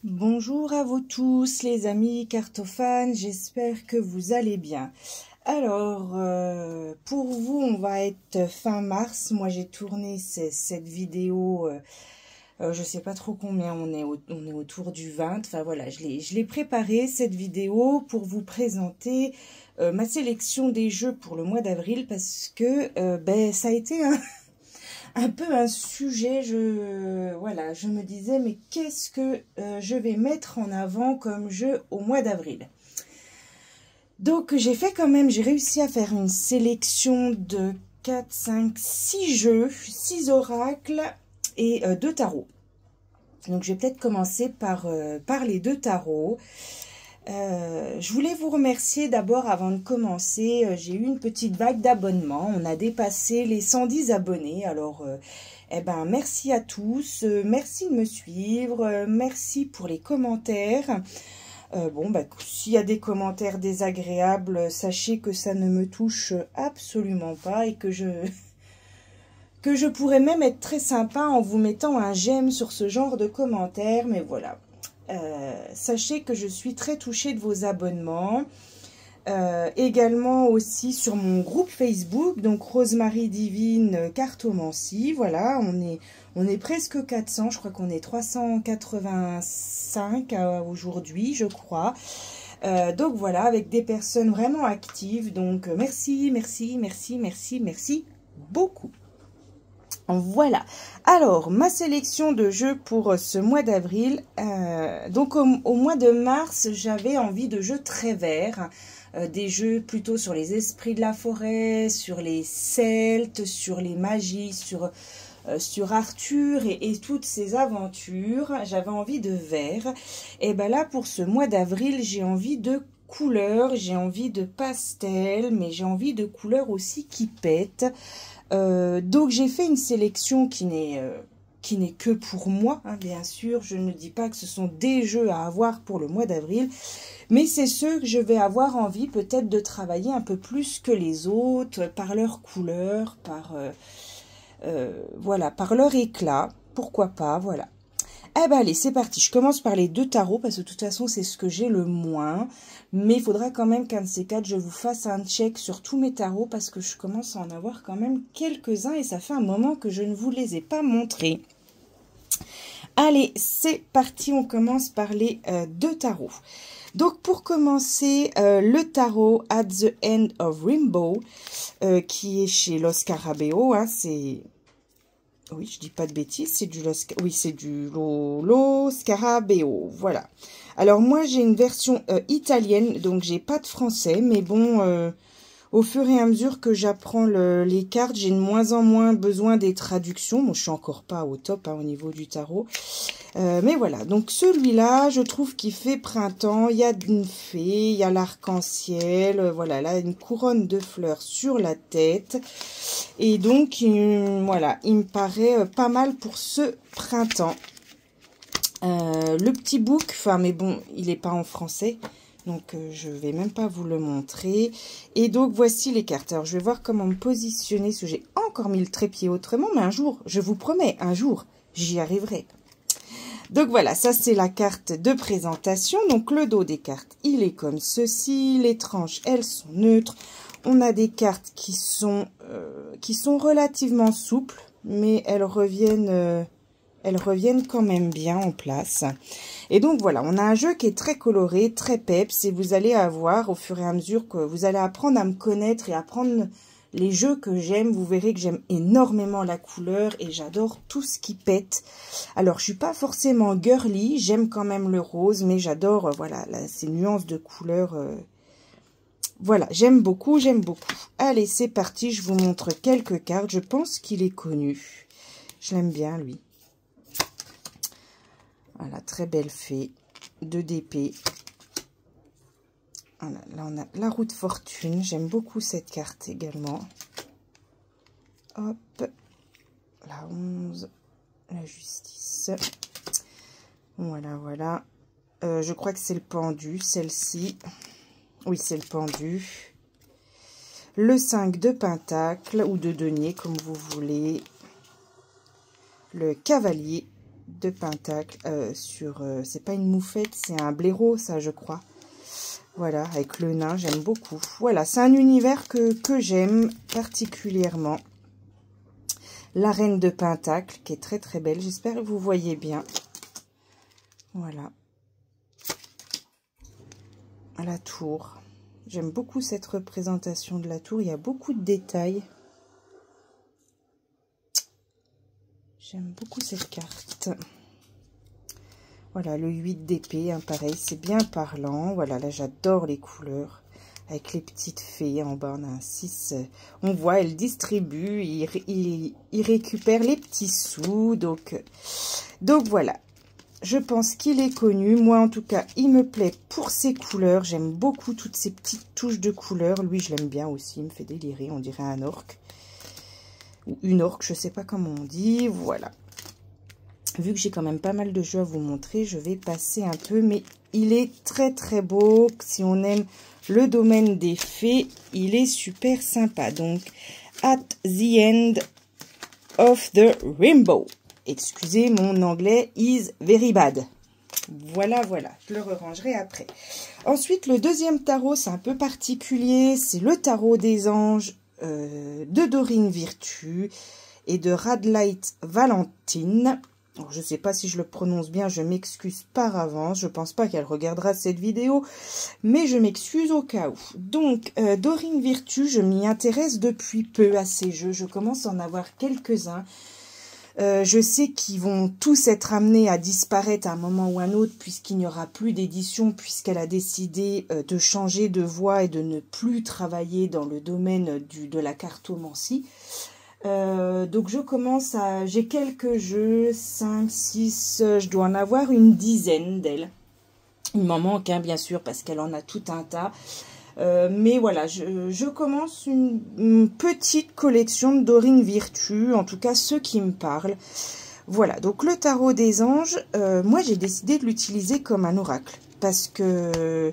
Bonjour à vous tous les amis cartophanes, j'espère que vous allez bien. Alors, pour vous, on va être fin mars. Moi, j'ai tourné cette vidéo, je sais pas trop combien on est autour du 20. Enfin voilà, je l'ai préparée cette vidéo pour vous présenter ma sélection des jeux pour le mois d'avril parce que ça a été un peu un sujet. Voilà, je me disais, mais qu'est-ce que je vais mettre en avant comme jeu au mois d'avril? Donc j'ai réussi à faire une sélection de 4, 5, 6 jeux, 6 oracles et 2 tarots. Donc je vais peut-être commencer par les 2 tarots. Je voulais vous remercier d'abord avant de commencer. J'ai eu une petite vague d'abonnements. On a dépassé les 110 abonnés. Alors, merci à tous. Merci de me suivre. Merci pour les commentaires. S'il y a des commentaires désagréables, sachez que ça ne me touche absolument pas et que je pourrais même être très sympa en vous mettant un j'aime sur ce genre de commentaires. Mais voilà. Sachez que je suis très touchée de vos abonnements. Également aussi sur mon groupe Facebook, donc Rosemary Divine Cartomancie. Voilà, on est presque 400, je crois qu'on est 385 aujourd'hui, je crois. Donc voilà, avec des personnes vraiment actives. Donc merci, merci, merci, merci, merci beaucoup. Voilà, alors ma sélection de jeux pour ce mois d'avril, donc au mois de mars j'avais envie de jeux très verts, des jeux plutôt sur les esprits de la forêt, sur les Celtes, sur les magies, sur Arthur et toutes ces aventures. J'avais envie de vert, et ben là pour ce mois d'avril j'ai envie de couleurs, j'ai envie de pastel, mais j'ai envie de couleurs aussi qui pètent. Donc j'ai fait une sélection qui n'est que pour moi, hein, bien sûr. Je ne dis pas que ce sont des jeux à avoir pour le mois d'avril, mais c'est ceux que je vais avoir envie peut-être de travailler un peu plus que les autres, par leur couleur, voilà, par leur éclat, pourquoi pas, voilà. Eh ben allez, c'est parti. Je commence par les 2 tarots parce que de toute façon, c'est ce que j'ai le moins. Mais il faudra quand même qu'un de ces 4, je vous fasse un check sur tous mes tarots parce que je commence à en avoir quand même quelques-uns et ça fait un moment que je ne vous les ai pas montrés. Allez, c'est parti. On commence par les 2 tarots. Donc pour commencer, le tarot At the End of Rainbow, qui est chez Los Scarabeo, hein, c'est... Oui, je dis pas de bêtises, c'est du Lo Scarabeo, voilà. Alors moi j'ai une version italienne, donc j'ai pas de français, mais bon, au fur et à mesure que j'apprends les cartes, j'ai de moins en moins besoin des traductions. Bon, je suis encore pas au top, hein, au niveau du tarot. Mais voilà, donc celui-là, je trouve qu'il fait printemps. Il y a une fée, il y a l'arc-en-ciel. Voilà, là, une couronne de fleurs sur la tête. Et donc, voilà, il me paraît pas mal pour ce printemps. Le petit book, enfin, mais bon, il n'est pas en français. Donc, je vais même pas vous le montrer. Et donc, voici les cartes. Alors, je vais voir comment me positionner. Parce que j'ai encore mis le trépied autrement. Mais un jour, je vous promets, un jour, j'y arriverai. Donc, voilà, ça, c'est la carte de présentation. Donc, le dos des cartes, il est comme ceci. Les tranches, elles sont neutres. On a des cartes qui sont relativement souples. Mais elles reviennent quand même bien en place. Et donc voilà, on a un jeu qui est très coloré, très peps, et vous allez avoir, au fur et à mesure que vous allez apprendre à me connaître et apprendre les jeux que j'aime, vous verrez que j'aime énormément la couleur et j'adore tout ce qui pète. Alors, je suis pas forcément girly, j'aime quand même le rose, mais j'adore, voilà, ces nuances de couleurs. Voilà, j'aime beaucoup, j'aime beaucoup. Allez, c'est parti, je vous montre quelques cartes. Je pense qu'il est connu. Je l'aime bien, lui. Voilà, très belle fée, 2 d'épée. Voilà, là on a la roue de fortune. J'aime beaucoup cette carte également. Hop, la 11, la justice. Voilà, voilà. Je crois que c'est le pendu, celle-ci. Oui, c'est le pendu. Le 5 de pentacle ou de denier, comme vous voulez. Le cavalier. de pentacle sur... c'est pas une moufette, c'est un blaireau, ça, je crois. Voilà, avec le nain, j'aime beaucoup. Voilà, c'est un univers que j'aime particulièrement. La reine de pentacle, qui est très très belle. J'espère que vous voyez bien. Voilà. À la tour. J'aime beaucoup cette représentation de la tour. Il y a beaucoup de détails. J'aime beaucoup cette carte. Voilà, le 8 d'épée, hein, pareil, c'est bien parlant. Voilà, là, j'adore les couleurs. Avec les petites fées en bas, on a un 6. On voit, elle distribue, il récupère les petits sous. Donc voilà, je pense qu'il est connu. Moi, en tout cas, il me plaît pour ses couleurs. J'aime beaucoup toutes ces petites touches de couleurs. Lui, je l'aime bien aussi, il me fait délirer, on dirait un orque. Ou une orque, je sais pas comment on dit. Voilà. Vu que j'ai quand même pas mal de jeux à vous montrer, je vais passer un peu. Mais il est très très beau. Si on aime le domaine des fées, il est super sympa. Donc, At the End of the Rainbow. Excusez, mon anglais is very bad. Voilà, voilà. Je le rangerai après. Ensuite, le deuxième tarot, c'est un peu particulier. C'est le tarot des anges de Dorine Virtue et de Radlight Valentine. Alors, je ne sais pas si je le prononce bien, je m'excuse par avance. Je ne pense pas qu'elle regardera cette vidéo, mais je m'excuse au cas où. Donc, Dorine Virtue, je m'y intéresse depuis peu à ces jeux. Je commence à en avoir quelques-uns. Je sais qu'ils vont tous être amenés à disparaître à un moment ou un autre, puisqu'il n'y aura plus d'édition, puisqu'elle a décidé de changer de voie et de ne plus travailler dans le domaine de la cartomancie. Donc je commence à... J'ai quelques jeux, 5, 6, je dois en avoir une dizaine d'elles. Il m'en manque, hein, bien sûr, parce qu'elle en a tout un tas. Mais voilà, je commence une petite collection de Dorine Virtue, en tout cas ceux qui me parlent. Voilà, donc le tarot des anges, moi j'ai décidé de l'utiliser comme un oracle. Parce que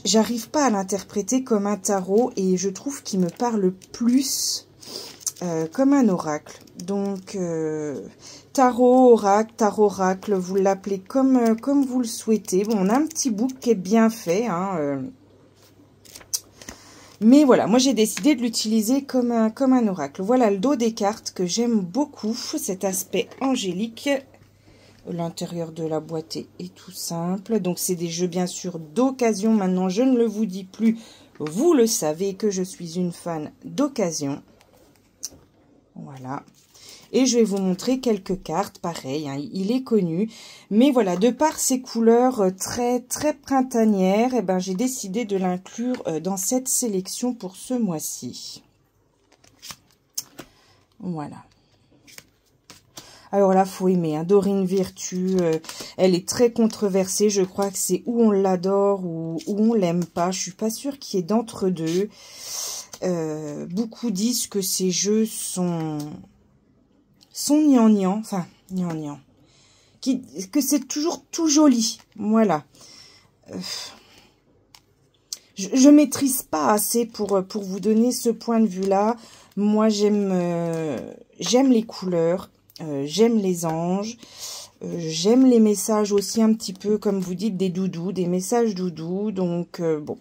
j'arrive pas à l'interpréter comme un tarot et je trouve qu'il me parle plus... comme un oracle. Donc, tarot, oracle, vous l'appelez comme vous le souhaitez. Bon, on a un petit book qui est bien fait. Hein, mais voilà, moi j'ai décidé de l'utiliser comme un oracle. Voilà le dos des cartes que j'aime beaucoup. Cet aspect angélique. L'intérieur de la boîte est tout simple. Donc, c'est des jeux bien sûr d'occasion. Maintenant, je ne le vous dis plus. Vous le savez que je suis une fan d'occasion. Voilà. Et je vais vous montrer quelques cartes, pareil, hein, il est connu. Mais voilà, de par ses couleurs très très printanières, eh ben, j'ai décidé de l'inclure dans cette sélection pour ce mois-ci. Voilà. Alors là, faut aimer, hein, Dorine Virtue, elle est très controversée. Je crois que c'est où on l'adore ou on l'aime pas. Je suis pas sûre qu'il y ait d'entre-deux. Beaucoup disent que ces jeux sont gnangnang, enfin gnangnang, que c'est toujours tout joli, voilà. Je maîtrise pas assez pour vous donner ce point de vue-là. Moi, j'aime les couleurs, j'aime les anges, j'aime les messages aussi un petit peu, comme vous dites, des doudous, des messages doudous, donc bon.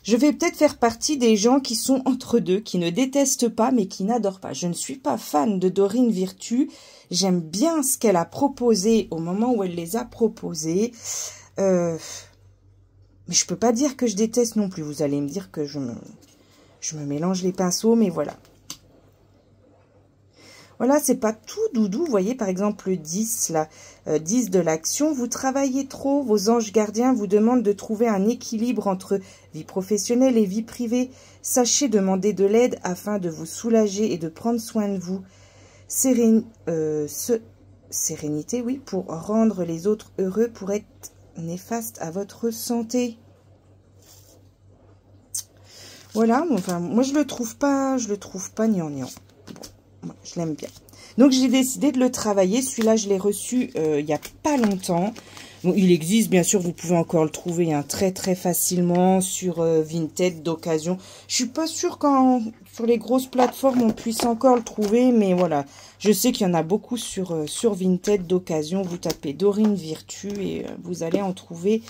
Je vais peut-être faire partie des gens qui sont entre deux, qui ne détestent pas, mais qui n'adorent pas. Je ne suis pas fan de Dorine Virtue. J'aime bien ce qu'elle a proposé au moment où elle les a proposés. Mais je peux pas dire que je déteste non plus. Vous allez me dire que je me mélange les pinceaux, mais voilà. Voilà, c'est pas tout doudou. Vous voyez, par exemple, le 10, là, 10 de l'action. Vous travaillez trop. Vos anges gardiens vous demandent de trouver un équilibre entre vie professionnelle et vie privée. Sachez demander de l'aide afin de vous soulager et de prendre soin de vous. Sérénité, oui, pour rendre les autres heureux, pour être néfaste à votre santé. Voilà, enfin, moi, je le trouve pas gnangnan. Je l'aime bien. Donc, j'ai décidé de le travailler. Celui-là, je l'ai reçu il n'y a pas longtemps. Bon, il existe, bien sûr, vous pouvez encore le trouver hein, très très facilement sur Vinted d'occasion. Je suis pas sûre qu'en sur les grosses plateformes on puisse encore le trouver, mais voilà. Je sais qu'il y en a beaucoup sur Vinted d'occasion. Vous tapez Dorine Virtue et vous allez en trouver,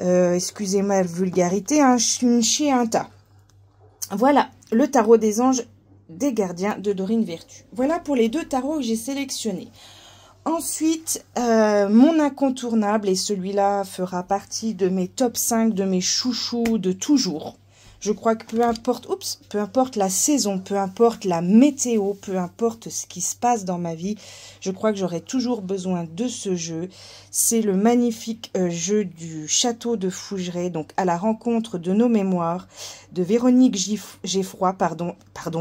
excusez-moi la vulgarité, une chier un tas. Voilà, le tarot des anges des gardiens de Dorine Virtue. Voilà pour les 2 tarots que j'ai sélectionnés. Ensuite, mon incontournable, et celui-là fera partie de mes top 5, de mes chouchous de toujours. Je crois que peu importe la saison, peu importe la météo, peu importe ce qui se passe dans ma vie, je crois que j'aurai toujours besoin de ce jeu. C'est le magnifique jeu du château de Fougeray, donc à la rencontre de nos mémoires, de Véronique Geffroy, pardon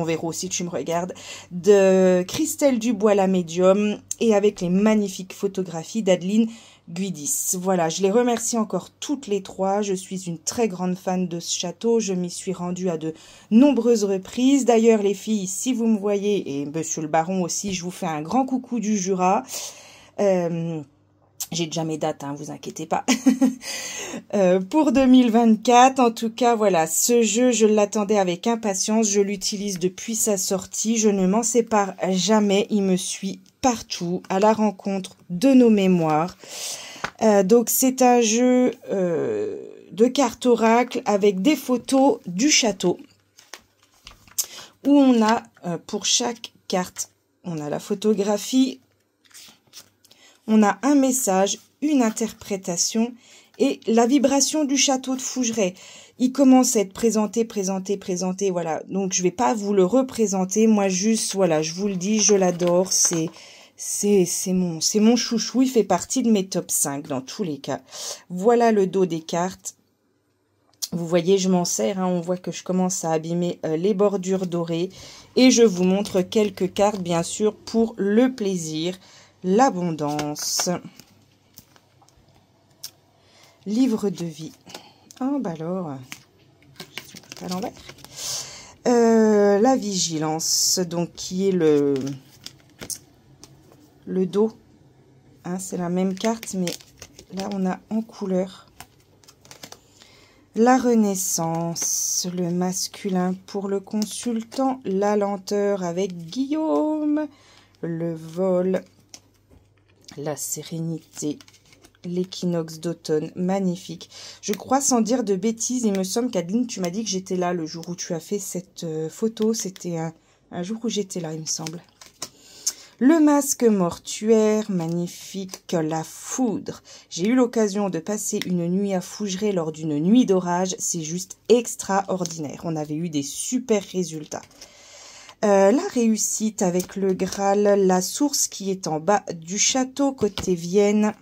Véro si tu me regardes, de Christelle Dubois la médium, et avec les magnifiques photographies d'Adeline Guidis. Voilà, je les remercie encore toutes les 3. Je suis une très grande fan de ce château. Je m'y suis rendue à de nombreuses reprises. D'ailleurs, les filles, si vous me voyez, et monsieur le baron aussi, je vous fais un grand coucou du Jura. J'ai déjà mes dates, hein, vous inquiétez pas. Pour 2024, en tout cas, voilà, ce jeu, je l'attendais avec impatience. Je l'utilise depuis sa sortie. Je ne m'en sépare jamais. Il me suit partout, à la rencontre de nos mémoires. Donc, c'est un jeu de cartes oracle avec des photos du château. Où on a, pour chaque carte, on a la photographie, on a un message, une interprétation et la vibration du château de Fougeray. Il commence à être présenté, voilà. Donc, je vais pas vous le représenter. Moi, juste, voilà, je vous le dis, je l'adore. C'est mon chouchou. Il fait partie de mes top 5 dans tous les cas. Voilà le dos des cartes. Vous voyez, je m'en sers. Hein, on voit que je commence à abîmer les bordures dorées. Et je vous montre quelques cartes, bien sûr, pour le plaisir. L'abondance. Livre de vie. Oh, bah alors, à l'envers. La vigilance, donc qui est le dos. Hein, c'est la même carte, mais là on a en couleur. La renaissance, le masculin pour le consultant. La lenteur avec Guillaume. Le vol. La sérénité. L'équinoxe d'automne, magnifique. Je crois, sans dire de bêtises, il me semble qu'Adeline, tu m'as dit que j'étais là le jour où tu as fait cette photo. C'était un jour où j'étais là, il me semble. Le masque mortuaire, magnifique. La foudre. J'ai eu l'occasion de passer une nuit à Fougeray lors d'une nuit d'orage. C'est juste extraordinaire. On avait eu des super résultats. La réussite avec le Graal. La source qui est en bas du château, côté Vienne.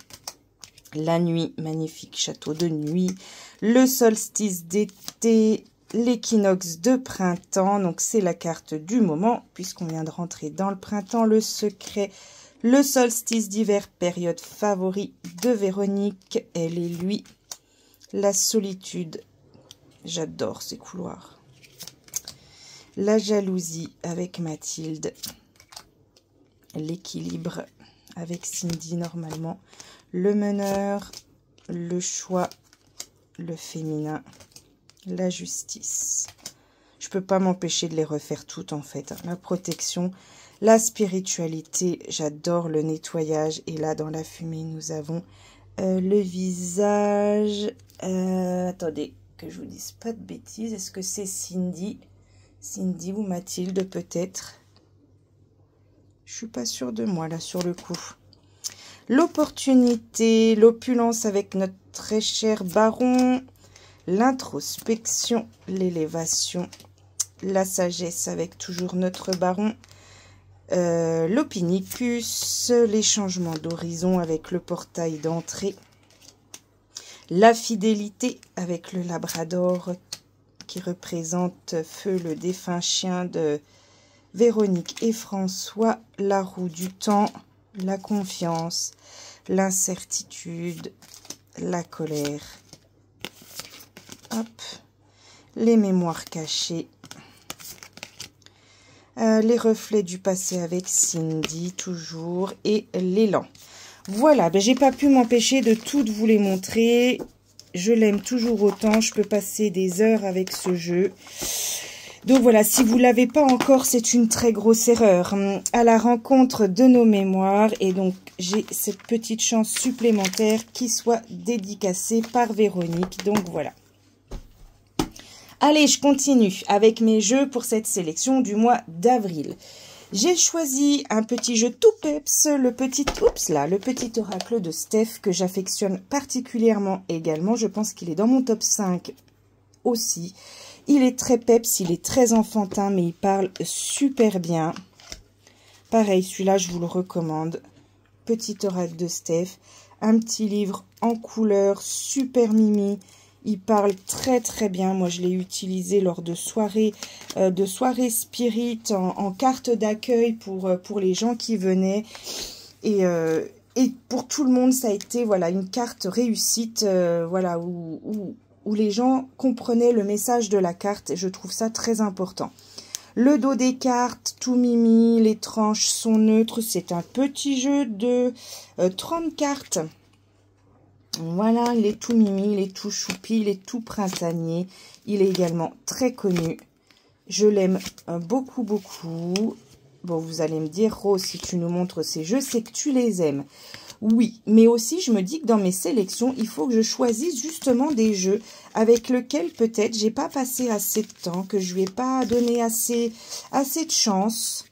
La nuit, magnifique château de nuit, le solstice d'été, l'équinoxe de printemps, donc c'est la carte du moment, puisqu'on vient de rentrer dans le printemps, le secret, le solstice d'hiver, période favorite de Véronique, elle et lui, la solitude, j'adore ces couloirs, la jalousie avec Mathilde, l'équilibre avec Cindy normalement, le meneur, le choix, le féminin, la justice. Je peux pas m'empêcher de les refaire toutes en fait. La protection, la spiritualité, j'adore le nettoyage. Et là, dans la fumée, nous avons le visage. Attendez, que je vous dise pas de bêtises. Est-ce que c'est Cindy? Cindy ou Mathilde peut-être? Je suis pas sûre de moi là sur le coup. L'opportunité, l'opulence avec notre très cher baron, l'introspection, l'élévation, la sagesse avec toujours notre baron, l'opinicus, les changements d'horizon avec le portail d'entrée, la fidélité avec le labrador qui représente Feu, le défunt chien de Véronique et François, la roue du temps, la confiance, l'incertitude, la colère, hop, les mémoires cachées, les reflets du passé avec Cindy toujours et l'élan. Voilà, ben, j'ai pas pu m'empêcher de toutes vous les montrer. Je l'aime toujours autant, je peux passer des heures avec ce jeu. Donc voilà, si vous l'avez pas encore, c'est une très grosse erreur. À la rencontre de nos mémoires, et donc j'ai cette petite chance supplémentaire qui soit dédicacée par Véronique. Donc voilà. Allez, je continue avec mes jeux pour cette sélection du mois d'avril. J'ai choisi un petit jeu tout peps, le petit oracle de Steph que j'affectionne particulièrement également. Je pense qu'il est dans mon top 5 aussi. Il est très peps, il est très enfantin, mais il parle super bien. Pareil, celui-là, je vous le recommande. Petit oracle de Steph, un petit livre en couleur, super mimi. Il parle très très bien. Moi, je l'ai utilisé lors de soirées spirit en carte d'accueil pour les gens qui venaient. Et pour tout le monde, ça a été voilà une carte réussite, voilà où les gens comprenaient le message de la carte. Et je trouve ça très important. Le dos des cartes, tout mimi, les tranches sont neutres. C'est un petit jeu de 30 cartes. Voilà, il est tout mimi, il est tout choupi, il est tout printanier. Il est également très connu. Je l'aime beaucoup, beaucoup. Bon, vous allez me dire, Rose, si tu nous montres ces jeux, c'est que tu les aimes. Oui, mais aussi, je me dis que dans mes sélections, il faut que je choisisse justement des jeux avec lesquels peut-être j'ai pas passé assez de temps, que je lui ai pas donné assez de chance.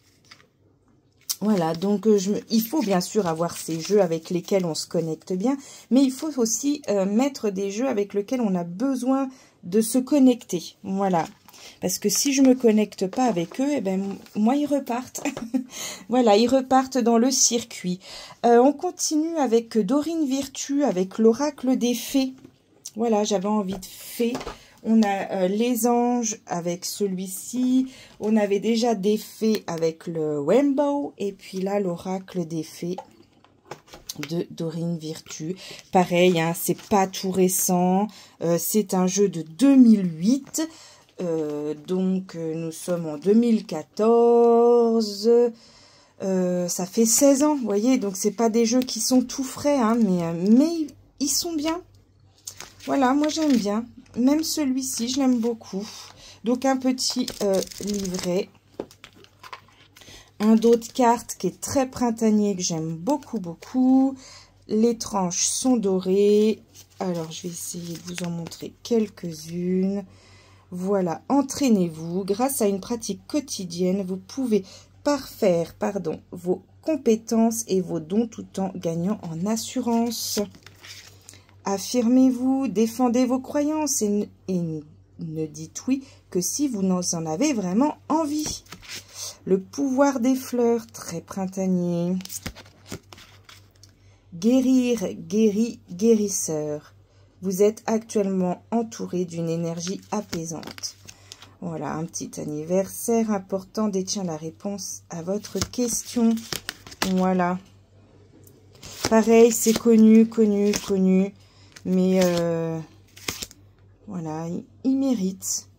Voilà, donc il faut bien sûr avoir ces jeux avec lesquels on se connecte bien, mais il faut aussi mettre des jeux avec lesquels on a besoin de se connecter. Voilà, parce que si je me connecte pas avec eux, eh ben moi ils repartent. Voilà, ils repartent dans le circuit. On continue avec Dorine Virtue, avec l'oracle des fées. Voilà, j'avais envie de fées. On a les anges avec celui-ci. On avait déjà des fées avec le Rainbow. Et puis là, l'oracle des fées de Dorine Virtue. Pareil, hein, c'est pas tout récent. C'est un jeu de 2008. Donc, nous sommes en 2014. Ça fait 16 ans, vous voyez. Donc, c'est pas des jeux qui sont tout frais, hein, mais ils sont bien. Voilà, moi j'aime bien. Même celui-ci, je l'aime beaucoup. Donc, un petit livret. Un dos de cartes qui est très printanier, que j'aime beaucoup, beaucoup. Les tranches sont dorées. Alors, je vais essayer de vous en montrer quelques-unes. Voilà, entraînez-vous. Grâce à une pratique quotidienne, vous pouvez parfaire vos compétences et vos dons tout en gagnant en assurance. Affirmez-vous, défendez vos croyances et ne dites oui que si vous en avez vraiment envie. Le pouvoir des fleurs, très printanier. Guérir, guéri, guérisseur. Vous êtes actuellement entouré d'une énergie apaisante. Voilà, un petit anniversaire important détient la réponse à votre question. Voilà. Pareil, c'est connu. Mais voilà, il mérite.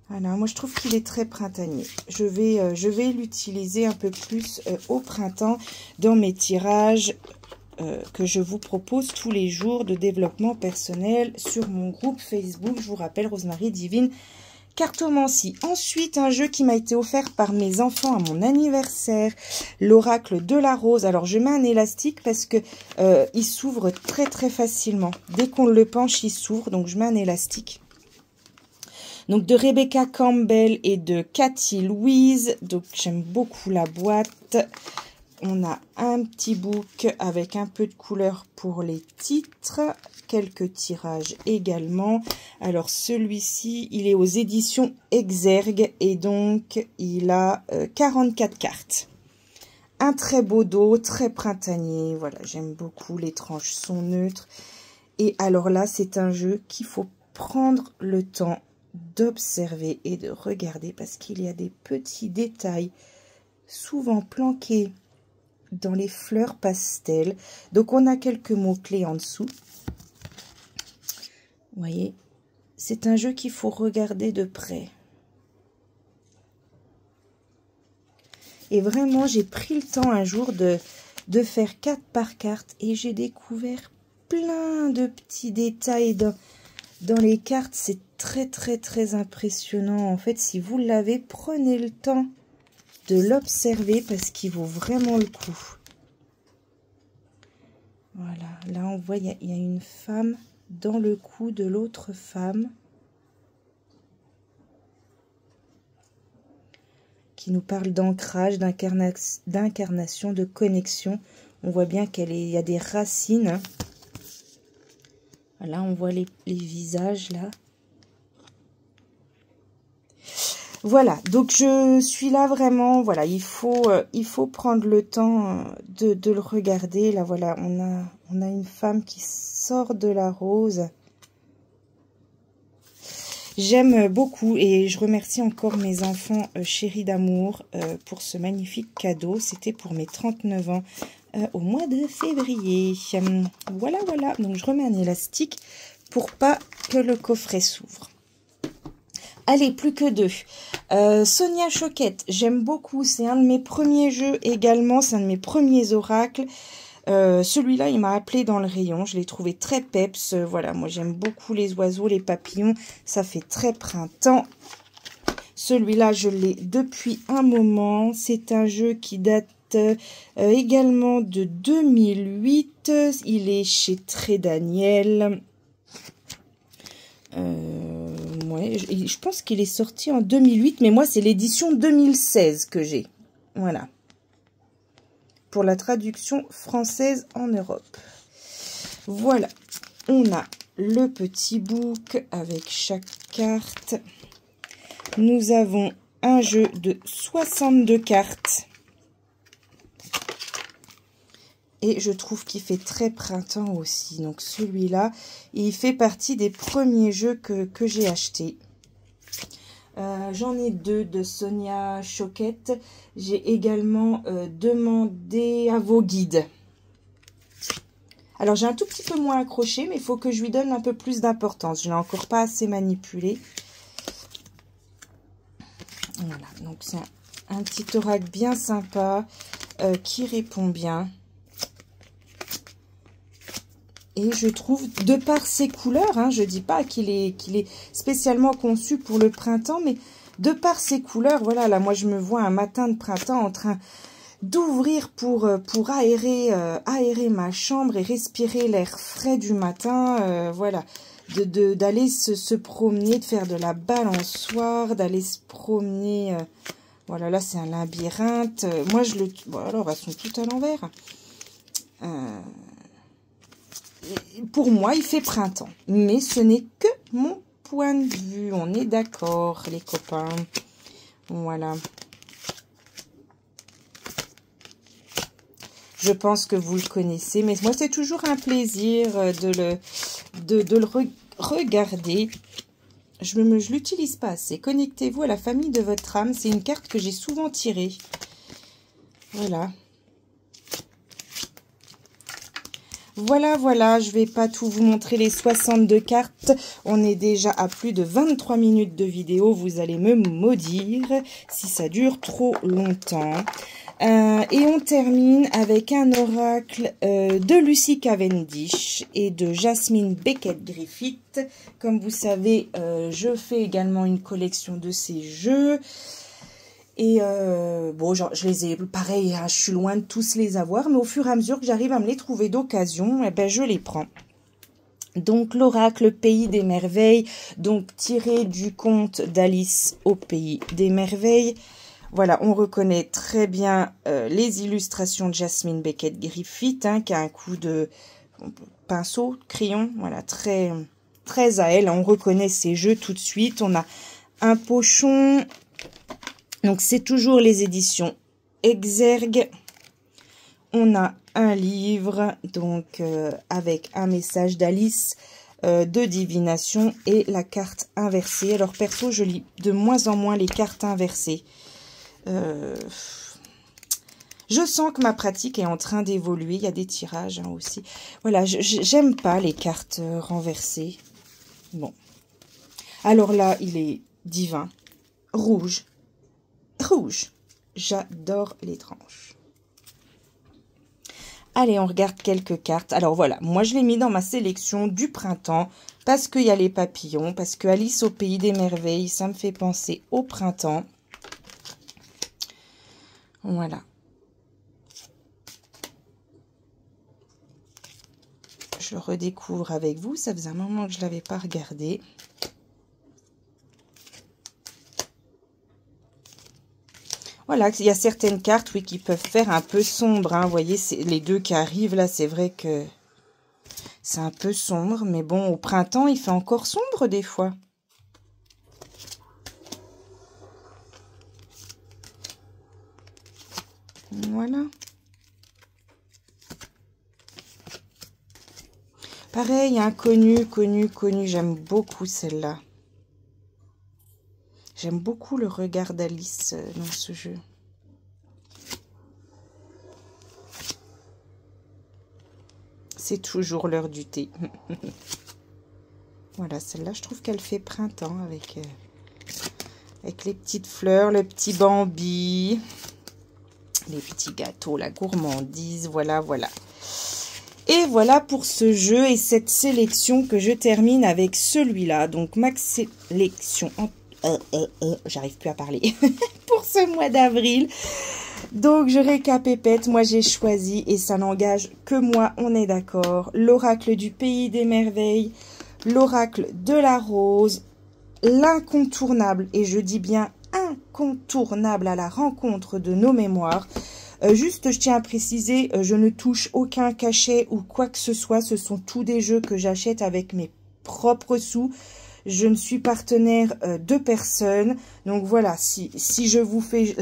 Voilà, moi je trouve qu'il est très printanier. Je vais l'utiliser un peu plus au printemps dans mes tirages que je vous propose tous les jours de développement personnel sur mon groupe Facebook. Je vous rappelle, Rosemary Divine Cartomancie. Ensuite, un jeu qui m'a été offert par mes enfants à mon anniversaire, l'oracle de la rose. Alors, je mets un élastique parce que il s'ouvre très très facilement. Dès qu'on le penche, il s'ouvre. Donc, je mets un élastique. Donc, de Rebecca Campbell et de Cathy Louise. Donc, j'aime beaucoup la boîte. On a un petit book avec un peu de couleur pour les titres. Quelques tirages également. Alors, celui-ci, il est aux éditions Exergue. Et donc, il a 44 cartes. Un très beau dos, très printanier. Voilà, j'aime beaucoup. Les tranches sont neutres. Et alors là, c'est un jeu qu'il faut prendre le temps d'observer et de regarder parce qu'il y a des petits détails souvent planqués dans les fleurs pastel. Donc, on a quelques mots-clés en dessous. Vous voyez, c'est un jeu qu'il faut regarder de près. Et vraiment, j'ai pris le temps un jour de faire 4 par carte. Et j'ai découvert plein de petits détails dans les cartes. C'est très impressionnant. En fait, si vous l'avez, prenez le temps de l'observer parce qu'il vaut vraiment le coup. Voilà, là on voit il y a une femme dans le cou de l'autre femme qui nous parle d'ancrage, d'incarnation, de connexion. On voit bien qu'il y a des racines. Là, on voit les visages, là. Voilà, donc je suis là vraiment, voilà, il faut prendre le temps de le regarder. Là, voilà, on a une femme qui sort de la rose. J'aime beaucoup et je remercie encore mes enfants chéris d'amour pour ce magnifique cadeau. C'était pour mes 39 ans au mois de février. Voilà, donc je remets un élastique pour pas que le coffret s'ouvre. Allez, plus que 2. Sonia Choquette, j'aime beaucoup. C'est un de mes premiers jeux également. C'est un de mes premiers oracles. Celui-là, il m'a appelé dans le rayon. Je l'ai trouvé très peps. Voilà, moi, j'aime beaucoup les oiseaux, les papillons. Ça fait très printemps. Celui-là, je l'ai depuis un moment. C'est un jeu qui date également de 2008. Il est chez Très Daniel. Ouais, je pense qu'il est sorti en 2008, mais moi, c'est l'édition 2016 que j'ai. Voilà. Pour la traduction française en Europe. Voilà. On a le petit book avec chaque carte. Nous avons un jeu de 62 cartes. Et je trouve qu'il fait très printemps aussi. Donc celui-là, il fait partie des premiers jeux que j'ai achetés. J'en ai 2 de Sonia Choquette. J'ai également demandé à vos guides. Alors j'ai un tout petit peu moins accroché, mais il faut que je lui donne un peu plus d'importance. Je n'ai encore pas assez manipulé. Voilà, donc c'est un petit oracle bien sympa qui répond bien. Et je trouve, de par ses couleurs, hein, je dis pas qu'il est spécialement conçu pour le printemps, mais de par ses couleurs, voilà, là, moi, je me vois un matin de printemps en train d'ouvrir pour aérer ma chambre et respirer l'air frais du matin, voilà, d'aller se promener, de faire de la balançoire, d'aller se promener, voilà, là, c'est un labyrinthe. Moi, bon, alors, elles sont toutes à l'envers. Pour moi, il fait printemps. Mais ce n'est que mon point de vue. On est d'accord, les copains. Voilà. Je pense que vous le connaissez. Mais moi, c'est toujours un plaisir de le regarder. Je l'utilise pas assez. Connectez-vous à la famille de votre âme. C'est une carte que j'ai souvent tirée. Voilà. Voilà, je vais pas tout vous montrer les 62 cartes. On est déjà à plus de 23 minutes de vidéo. Vous allez me maudire si ça dure trop longtemps. Et on termine avec un oracle de Lucy Cavendish et de Jasmine Beckett-Griffith. Comme vous savez, je fais également une collection de ces jeux. Et bon, genre, je les ai, pareil, hein, je suis loin de tous les avoir, mais au fur et à mesure que j'arrive à me les trouver d'occasion, eh ben, je les prends. Donc, l'oracle Pays des Merveilles, donc tiré du conte d'Alice au Pays des Merveilles. Voilà, on reconnaît très bien les illustrations de Jasmine Beckett-Griffith, hein, qui a un coup de pinceau, crayon, voilà, très à elle. On reconnaît ces jeux tout de suite. On a un pochon. Donc, c'est toujours les éditions Exergue. On a un livre, donc, avec un message d'Alice, de divination et la carte inversée. Alors, perso, je lis de moins en moins les cartes inversées. Je sens que ma pratique est en train d'évoluer. Il y a des tirages hein, aussi. Voilà, j'aime pas les cartes renversées. Bon. Alors là, il est divin. Rouge. j'adore les tranches. Allez, on regarde quelques cartes. Alors voilà, moi je l'ai mis dans ma sélection du printemps parce qu'il y a les papillons, parce que Alice au pays des merveilles, ça me fait penser au printemps. Voilà. Je le redécouvre avec vous, ça faisait un moment que je ne l'avais pas regardé. Voilà, il y a certaines cartes, oui, qui peuvent faire un peu sombre. Hein. Vous voyez, les deux qui arrivent, là, c'est vrai que c'est un peu sombre. Mais bon, au printemps, il fait encore sombre des fois. Voilà. Pareil, inconnu, connu. J'aime beaucoup celle-là. J'aime beaucoup le regard d'Alice dans ce jeu. C'est toujours l'heure du thé. Voilà, celle-là, je trouve qu'elle fait printemps avec les petites fleurs, le petit Bambi, les petits gâteaux, la gourmandise, voilà, voilà. Et voilà pour ce jeu et cette sélection que je termine avec celui-là. Donc, ma sélection en j'arrive plus à parler pour ce mois d'avril. Donc je récapépète, moi j'ai choisi et ça n'engage que moi, on est d'accord, l'oracle du pays des merveilles, l'oracle de la rose, l'incontournable, et je dis bien incontournable à la rencontre de nos mémoires. Juste, je tiens à préciser, je ne touche aucun cachet ou quoi que ce soit, ce sont tous des jeux que j'achète avec mes propres sous. Je ne suis partenaire de personne. Donc voilà, si je vous fais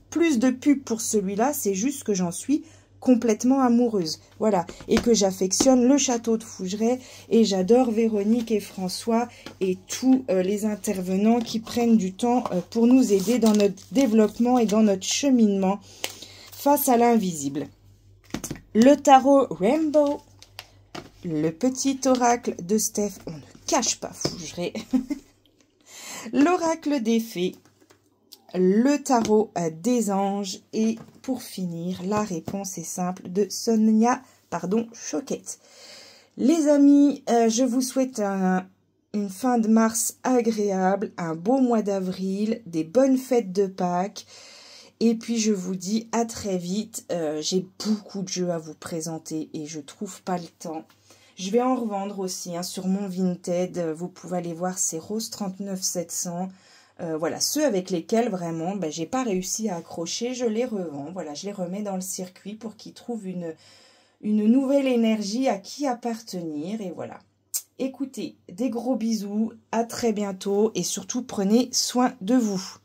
plus de pub pour celui-là, c'est juste que j'en suis complètement amoureuse. Voilà, et que j'affectionne le château de Fougeray et j'adore Véronique et François et tous les intervenants qui prennent du temps pour nous aider dans notre développement et dans notre cheminement face à l'invisible. Le tarot Rainbow, le petit oracle de Steph, on ne cache pas Fougeray, l'oracle des fées, le tarot des anges et pour finir, la réponse est simple de Sonia, Choquette. Les amis, je vous souhaite une fin de mars agréable, un beau mois d'avril, des bonnes fêtes de Pâques. Et puis je vous dis à très vite, j'ai beaucoup de jeux à vous présenter et je trouve pas le temps. Je vais en revendre aussi hein, sur mon Vinted, vous pouvez aller voir, c'est Rose 39 700. Voilà, ceux avec lesquels vraiment, j'ai pas réussi à accrocher, je les revends. Voilà, je les remets dans le circuit pour qu'ils trouvent une nouvelle énergie à qui appartenir. Et voilà. Écoutez, des gros bisous, à très bientôt et surtout prenez soin de vous.